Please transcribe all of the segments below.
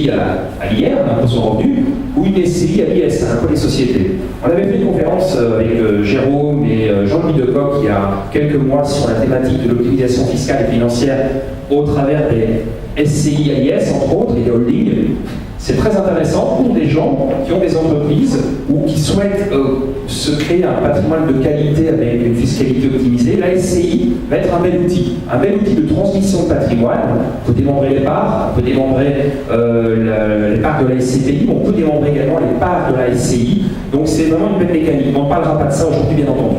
SCI à l'IR, l'impôt sur le revenu, ou une SCI à l'IS, à l'impôt des sociétés. On avait fait une conférence avec Jérôme et Jean-Louis Decoq il y a quelques mois sur la thématique de l'optimisation fiscale et financière au travers des SCI à l'IS, entre autres, et des holdings. C'est très intéressant pour des gens qui ont des entreprises ou qui souhaitent se créer un patrimoine de qualité avec une fiscalité optimisée. La SCI va être un bel outil de transmission de patrimoine. On peut démembrer les parts, on peut démembrer les parts de la SCPI, on peut démembrer également les parts de la SCI. Donc c'est vraiment une belle mécanique. On ne parlera pas de ça aujourd'hui, bien entendu.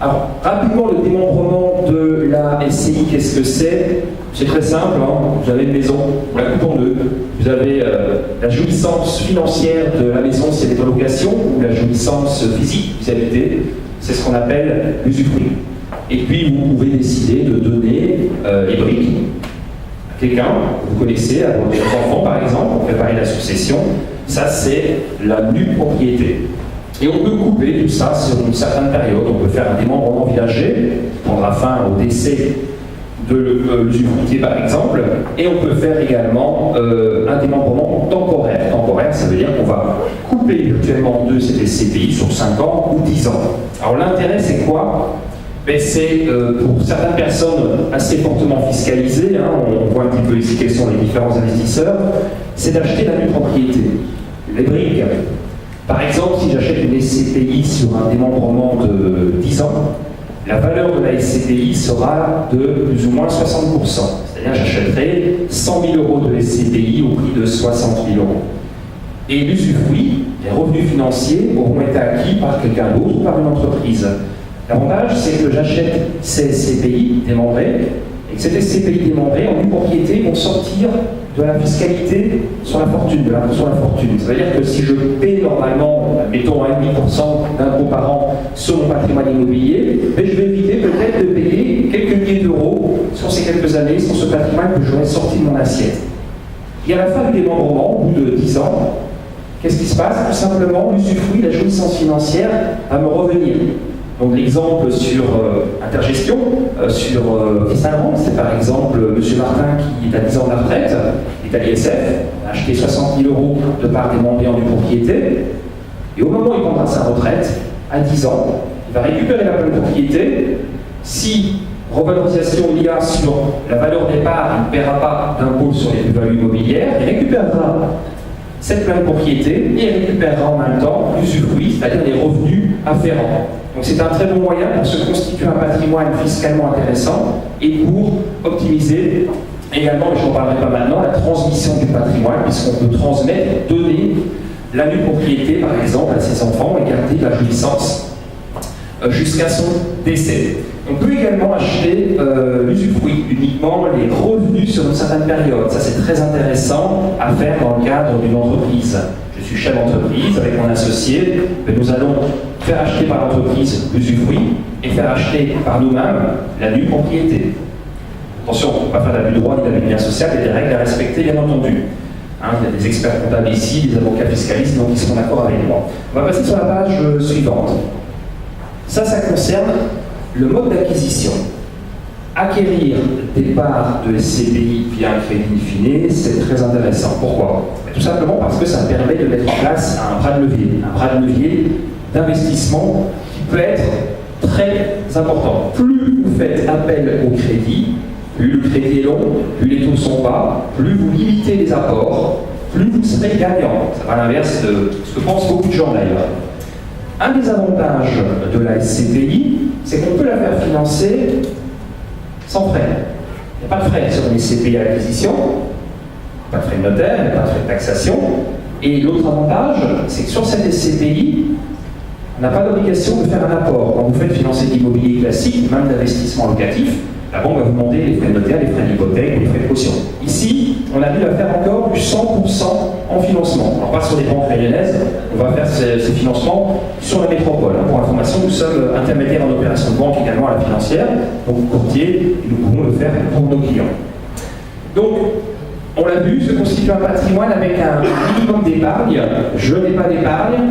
Alors, rapidement, le démembrement de la SCI, qu'est-ce que c'est? C'est très simple, hein. Vous avez une maison, vous la coupez en deux. Vous avez la jouissance financière de la maison si elle est en location, ou la jouissance physique, vous habitez. C'est ce qu'on appelle l'usufruit. Et puis, vous pouvez décider de donner les briques à quelqu'un que vous connaissez, à votre enfant par exemple, pour préparer la succession. Ça, c'est la nue propriété. Et on peut couper tout ça sur une certaine période. On peut faire un démembrement viager qui prendra fin au décès de l'usufruitier par exemple, et on peut faire également un démembrement temporaire. Temporaire, ça veut dire qu'on va couper virtuellement en deux cette SCPI sur 5 ans ou 10 ans. Alors l'intérêt, c'est quoi? Ben, c'est pour certaines personnes assez fortement fiscalisées, hein, on voit un petit peu ici quels sont les différents investisseurs, c'est d'acheter la nue propriété, les briques. Par exemple, si j'achète une SCPI sur un démembrement de 10 ans, la valeur de la SCPI sera de plus ou moins 60%. C'est-à-dire j'achèterai 100 000 euros de SCPI au prix de 60 000 euros. Et l'usufruit, les revenus financiers auront été acquis par quelqu'un d'autre ou par une entreprise. L'avantage, c'est que j'achète ces SCPI démembrées, et que ces SCPI démembrées en une propriété vont sortir de la fiscalité sur la fortune, de l'impôt sur la fortune. Ça veut dire que si je paie normalement, mettons 1,5% d'impôt par an sur mon patrimoine immobilier, mais je vais éviter peut-être de payer quelques milliers d'euros sur ces quelques années, sur ce patrimoine que j'aurais sorti de mon assiette. Et à la fin du démembrement, au bout de 10 ans, qu'est-ce qui se passe? Tout simplement, l'usufruit, la jouissance financière va me revenir. Donc l'exemple sur Intergestion, sur Fissalement, c'est par exemple M. Martin qui est à 10 ans de la retraite, il est à l'ISF, a acheté 60 000 euros de part démembrée en une propriété, et au moment où il prendra sa retraite, à 10 ans, il va récupérer la pleine propriété. Si revalorisation il y a sur la valeur des parts, il ne paiera pas d'impôt sur les plus-values immobilières, il récupérera cette pleine propriété et il récupérera en même temps l'usufruit, c'est-à-dire les revenus afférents. Donc c'est un très bon moyen pour se constituer un patrimoine fiscalement intéressant et pour optimiser également, et je n'en parlerai pas maintenant, la transmission du patrimoine, puisqu'on peut transmettre, donner la nue propriété par exemple à ses enfants et garder la jouissance jusqu'à son décès. On peut également acheter l'usufruit, uniquement les revenus sur une certaine période. Ça, c'est très intéressant à faire dans le cadre d'une entreprise. Je suis chef d'entreprise avec mon associé, nous allons faire acheter par l'entreprise l'usufruit et faire acheter par nous-mêmes la nue propriété. Attention, on ne va pas faire d'abus de droit ni d'abus de bien social, il y a des règles à respecter, bien entendu. Hein, il y a des experts comptables ici, des avocats fiscalistes, donc ils seront d'accord avec moi. On va passer sur la page suivante. Ça concerne le mode d'acquisition. Acquérir des parts de SCPI via un crédit in fine, c'est très intéressant. Pourquoi? Tout simplement parce que ça permet de mettre en place un bras de levier d'investissement qui peut être très important. Plus vous faites appel au crédit, plus le crédit est long, plus les taux sont bas, plus vous limitez les apports, plus vous serez gagnant. C'est à l'inverse de ce que pensent beaucoup de gens d'ailleurs. Un des avantages de la SCPI, c'est qu'on peut la faire financer sans frais. Il n'y a pas de frais sur une SCPI à l'acquisition, pas de frais de notaire, il n'y a pas de frais de taxation. Et l'autre avantage, c'est que sur cette SCPI, on n'a pas d'obligation de faire un apport. Quand vous faites financer l'immobilier classique, même d'investissement locatif, la banque va vous demander les frais de notaire, les frais d'hypothèque, les frais de caution. Ici, on arrive à faire encore du 100% en financement. Alors pas sur les banques rayonnaises, on va faire ces financements sur la métropole. Pour information, nous sommes intermédiaires en opération de banque également à la financière, donc courtier, et nous pouvons le faire pour nos clients. Donc, on l'a vu, se constituer un patrimoine avec un minimum d'épargne. Je n'ai pas d'épargne,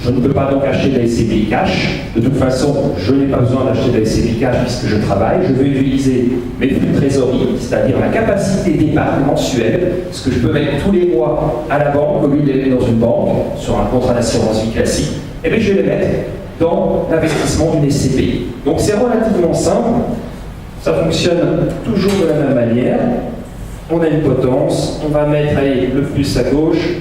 Je ne peux pas donc acheter de la SCPI cash. De toute façon, je n'ai pas besoin d'acheter de la SCPI cash puisque je travaille. Je vais utiliser mes flux de trésorerie, c'est-à-dire ma capacité d'épargne mensuelle, ce que je peux mettre tous les mois à la banque au lieu de les mettre dans une banque, sur un contrat d'assurance vie classique. Et bien je vais les mettre dans l'investissement d'une SCPI. Donc c'est relativement simple. Ça fonctionne toujours de la même manière. On a une potence, on va mettre le plus à gauche,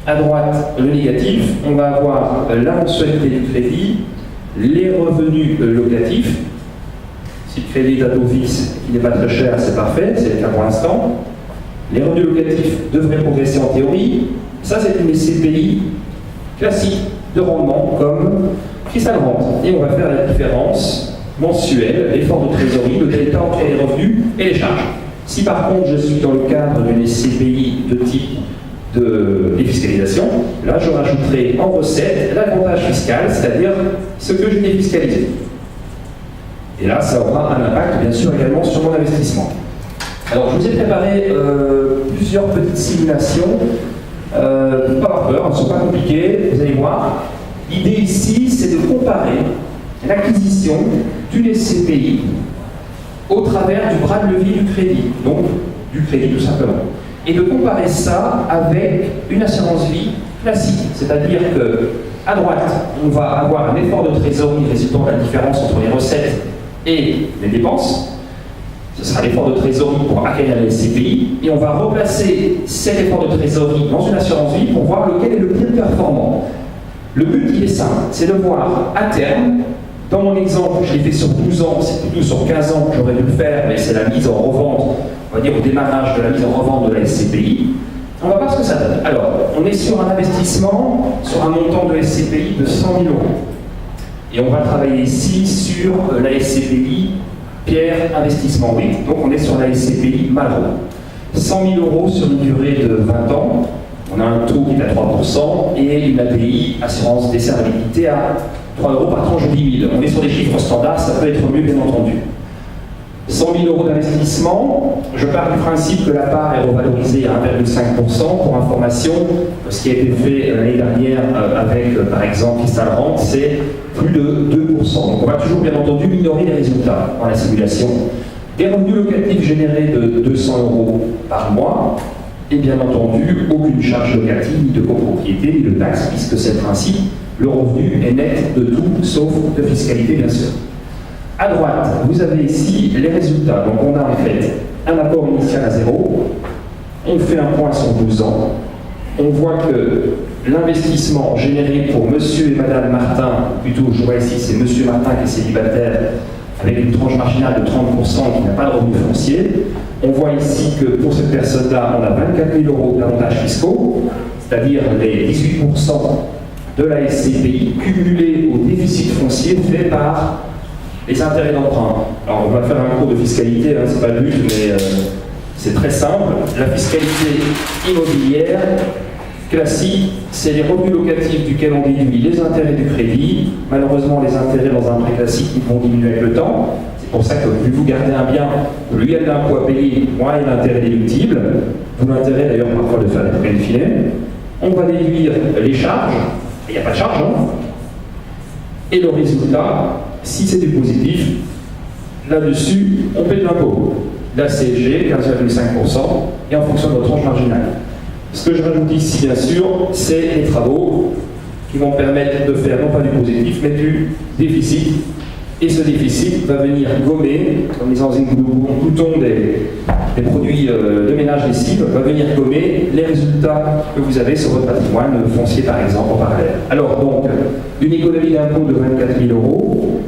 à droite le négatif, on va avoir la mensualité du crédit, les revenus locatifs. Si le crédit est à taux fixe, qui n'est pas très cher, c'est parfait, c'est le cas pour l'instant. Les revenus locatifs devraient progresser en théorie. Ça, c'est une SCPI classique de rendement comme Crystal Rente. Et on va faire la différence mensuelle, l'effort de trésorerie, le delta entre les revenus et les charges. Si par contre je suis dans le cadre d'une SCPI de type de défiscalisation, là je rajouterai en recette l'avantage fiscal, c'est-à-dire ce que j'ai défiscalisé. Et là ça aura un impact bien sûr également sur mon investissement. Alors je vous ai préparé plusieurs petites simulations, pas avoir peur, elles ne sont pas compliquées, vous allez voir. L'idée ici c'est de comparer l'acquisition d'une SCPI au travers du bras de levier du crédit, donc du crédit tout simplement. Et de comparer ça avec une assurance vie classique, c'est-à-dire qu'à droite, on va avoir un effort de trésorerie résultant de la différence entre les recettes et les dépenses. Ce sera l'effort de trésorerie pour acquérir la SCPI, et on va replacer cet effort de trésorerie dans une assurance vie pour voir lequel est le plus performant. Le but, il est simple, c'est de voir à terme. Dans mon exemple, je l'ai fait sur 12 ans, c'est plutôt sur 15 ans que j'aurais dû le faire, mais c'est la mise en revente, on va dire au démarrage de la mise en revente de la SCPI. On va voir ce que ça donne. Alors, on est sur un investissement, sur un montant de SCPI de 100 000 €. Et on va travailler ici sur la SCPI Pierre Investissement Oui. Donc on est sur la SCPI Malraux. 100 000 € sur une durée de 20 ans. On a un taux qui est à 3% et une API, assurance décernabilité, à 3 € par tranche de 10 000. On est sur des chiffres standards, ça peut être mieux bien entendu. 100 000 € d'investissement, je pars du principe que la part est revalorisée à 1,5%. Pour information, ce qui a été fait l'année dernière avec, par exemple, Crystal Rente, c'est plus de 2%. Donc on va toujours bien entendu minorer les résultats dans la simulation. Des revenus locatifs générés de 200 € par mois, et bien entendu, aucune charge locative, ni de copropriété, ni de taxe, puisque c'est le principe, le revenu est net de tout, sauf de fiscalité, bien sûr. À droite, vous avez ici les résultats. Donc on a en fait un apport initial à 0, on fait un point sur 12 ans, on voit que l'investissement généré pour monsieur et madame Martin, plutôt je vois ici c'est monsieur Martin qui est célibataire, avec une tranche marginale de 30% et qui n'a pas de revenu foncier. On voit ici que pour cette personne-là, on a 24 000 € d'avantages fiscaux, c'est-à-dire les 18% de la SCPI cumulés au déficit foncier fait par les intérêts d'emprunt. Alors on va faire un cours de fiscalité, c'est pas le but, mais c'est très simple. La fiscalité immobilière classique, c'est les revenus locatifs duquel on déduit les intérêts du crédit. Malheureusement, les intérêts dans un prêt classique ils vont diminuer avec le temps. C'est pour ça que plus vous gardez un bien, plus il y a de l'impôt à payer, moins il y a d'intérêt déductible. D'où l'intérêt d'ailleurs parfois de faire des prêts filets. On va déduire les charges, il n'y a pas de charge, hein. Et le résultat, si c'est du positif, là-dessus, on paie de l'impôt. La CSG, 15,5%, et en fonction de votre tranche marginale. Ce que je rajoute ici, bien sûr, c'est les travaux qui vont permettre de faire non pas du positif, mais du déficit. Et ce déficit va venir gommer, comme les enzymes boutons des produits de ménage lessive, va venir gommer les résultats que vous avez sur votre patrimoine foncier, par exemple, en parallèle. Alors, donc, une économie d'impôt de 24 000 €,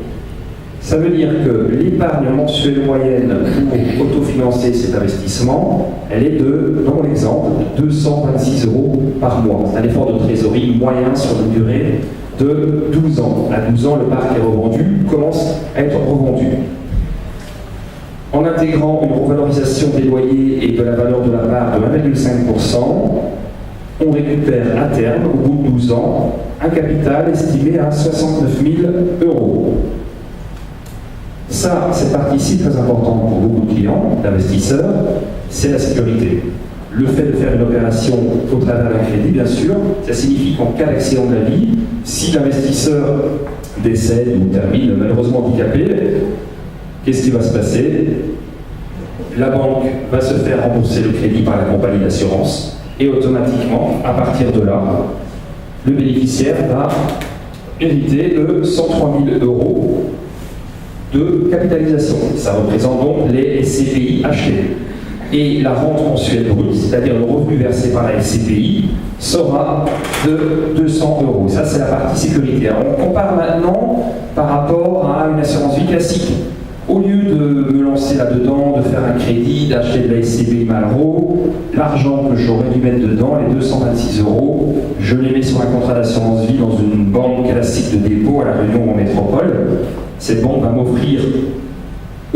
ça veut dire que l'épargne mensuelle moyenne pour autofinancer cet investissement, elle est de, dans l'exemple, 226 € par mois. C'est un effort de trésorerie moyen sur une durée de 12 ans. À 12 ans, le parc est revendu, commence à être revendu. En intégrant une revalorisation des loyers et de la valeur de la part de 1,5%, on récupère à terme, au bout de 12 ans, un capital estimé à 69 000 €. Ça, cette partie-ci très importante pour beaucoup de clients, d'investisseurs, c'est la sécurité. le fait de faire une opération au travers d'un crédit, bien sûr, ça signifie qu'en cas d'accident de la vie, si l'investisseur décède ou termine malheureusement handicapé, qu'est-ce qui va se passer? La banque va se faire rembourser le crédit par la compagnie d'assurance et automatiquement, à partir de là, le bénéficiaire va hériter de 103 000 € de capitalisation. Ça représente donc les SCPI achetés. Et la rente mensuelle brute, c'est-à-dire le revenu versé par la SCPI, sera de 200 €. Ça, c'est la partie sécurité. Alors, on compare maintenant par rapport à une assurance vie classique. Au lieu de me lancer là-dedans, de faire un crédit, d'acheter de la SCPI Malraux, l'argent que j'aurais dû mettre dedans, les 226 €, je les mets sur un contrat d'assurance vie dans une banque classique de dépôt à La Réunion ou en métropole. Cette banque va m'offrir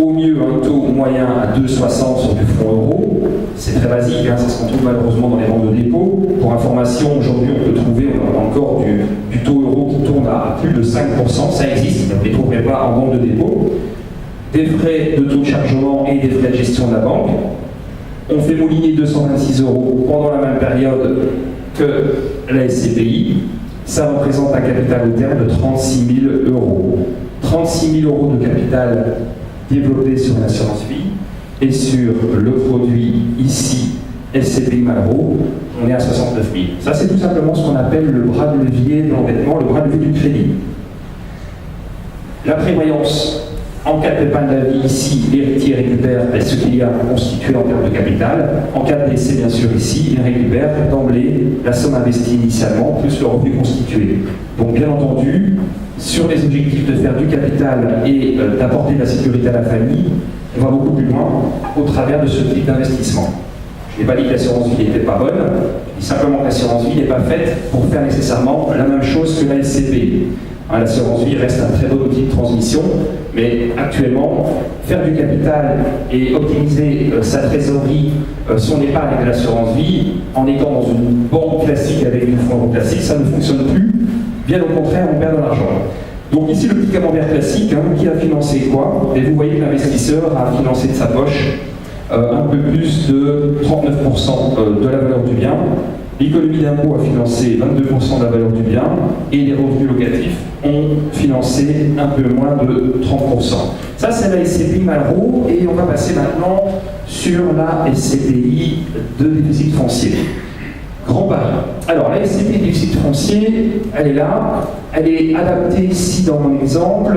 au mieux un taux moyen à 2,60 sur du fonds euro. C'est très basique, hein, c'est ce qu'on trouve malheureusement dans les banques de dépôt. Pour information, aujourd'hui on peut trouver encore du taux euro qui tourne à plus de 5%, ça existe, vous ne les trouverez pas en banque de dépôt. Des frais de taux de chargement et des frais de gestion de la banque. On fait mouliner 226 € pendant la même période que la SCPI. Ça représente un capital au terme de 36 000 €. 36 000 € de capital développé sur l'assurance vie et sur le produit ici SCPI Malraux, on est à 69 000. Ça, c'est tout simplement ce qu'on appelle le bras de levier de l'endettement, le bras de levier du crédit. La prévoyance. En cas de pépin de la vie, ici, l'héritier récupère ce qu'il y a constitué en termes de capital. En cas de décès, bien sûr, ici, il récupère d'emblée la somme investie initialement, plus le revenu constitué. Donc, bien entendu, sur les objectifs de faire du capital et d'apporter de la sécurité à la famille, on va beaucoup plus loin au travers de ce type d'investissement. Je n'ai pas dit que l'assurance vie n'était pas bonne, je dis simplement que l'assurance vie n'est pas faite pour faire nécessairement la même chose que la SCPI. L'assurance vie reste un très bon outil de transmission, mais actuellement, faire du capital et optimiser sa trésorerie, son épargne de l'assurance vie, en étant dans une banque classique avec une fonds classique, ça ne fonctionne plus. Bien au contraire, on perd de l'argent. Donc ici, le petit camembert classique, qui a financé quoi? Et vous voyez que l'investisseur a financé de sa poche un peu plus de 39% de la valeur du bien. L'économie d'impôt a financé 22% de la valeur du bien et les revenus locatifs ont financé un peu moins de 30%. Ça, c'est la SCPI Malraux et on va passer maintenant sur la SCPI de déficit foncier. Grand baril. Alors, la SCPI de déficit foncier, elle est là. Elle est adaptée ici dans mon exemple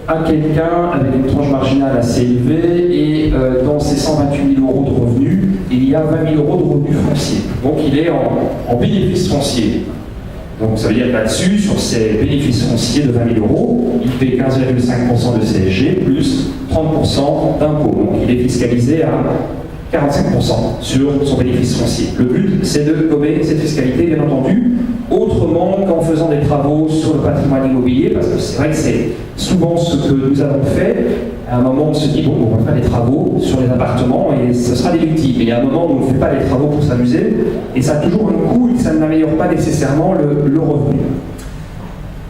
à quelqu'un avec une tranche marginale assez élevée et dans ses 128 000 € de revenus, il y a 20 000 € de revenus fonciers. Donc il est en bénéfice foncier. Donc ça veut dire que là-dessus, sur ces bénéfices fonciers de 20 000 €, il paie 15,5% de CSG plus 30% d'impôt. Donc il est fiscalisé à 45% sur son bénéfice foncier. Le but, c'est de gommer cette fiscalité, bien entendu, autrement qu'en faisant des travaux sur le patrimoine immobilier, parce que c'est vrai que c'est souvent ce que nous avons fait. À un moment, on se dit, bon, on va faire des travaux sur les appartements et ce sera déductible. Et il y a un moment où on ne fait pas les travaux pour s'amuser, et ça a toujours un coût et ça n'améliore pas nécessairement le revenu.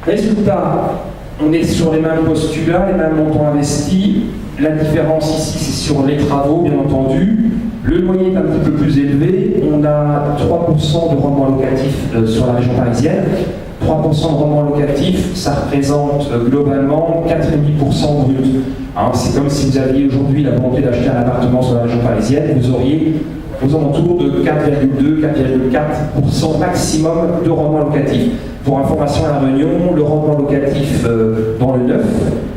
Résultat, on est sur les mêmes postulats, les mêmes montants investis. La différence ici, c'est sur les travaux, bien entendu. Le loyer est un petit peu plus élevé. On a 3% de rendement locatif sur la région parisienne. 3% de rendement locatif, ça représente globalement 4,5% brut. C'est comme si vous aviez aujourd'hui la volonté d'acheter un appartement sur la région parisienne, vous auriez aux alentours de 4,2-4,4% maximum de rendement locatif. Pour information à La Réunion, le rendement locatif dans le neuf,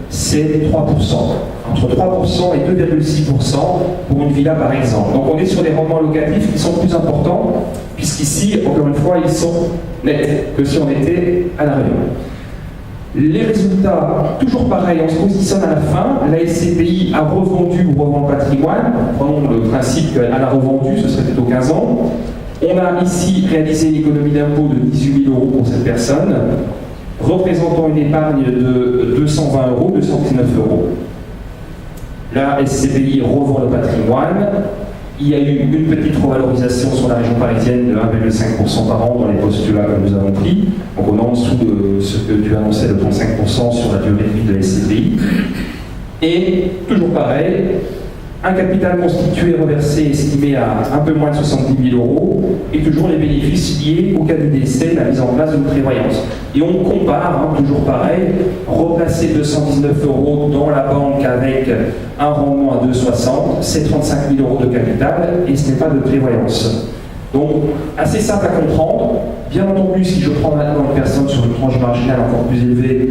c'est 3%. Entre 3% et 2,6% pour une villa par exemple. Donc on est sur des rendements locatifs qui sont plus importants, puisqu'ici, encore une fois, ils sont nets que si on était à La Réunion. Les résultats, toujours pareil, on se positionne à la fin. La SCPI a revendu ou revend le patrimoine. Prenons le principe qu'elle a revendu, ce serait plutôt 15 ans. On a ici réalisé une économie d'impôt de 18 000 € pour cette personne, représentant une épargne de 220 €, 219 €. La SCPI revend le patrimoine. Il y a eu une petite revalorisation sur la région parisienne de 1,5% par an dans les postulats que nous avons pris. Donc on est en dessous de ce que tu annonçais, de 35% sur la durée de vie de la SCPI. Et toujours pareil, un capital constitué reversé estimé à un peu moins de 70 000 euros, et toujours les bénéfices liés au cas du décès, la mise en place d'une prévoyance. Et on compare, toujours pareil, replacer 219 euros dans la banque avec un rendement à 2,60, c'est 35 000 euros de capital, et ce n'est pas de prévoyance. Donc, assez simple à comprendre. Bien entendu, si je prends maintenant une personne sur une tranche marginale encore plus élevée,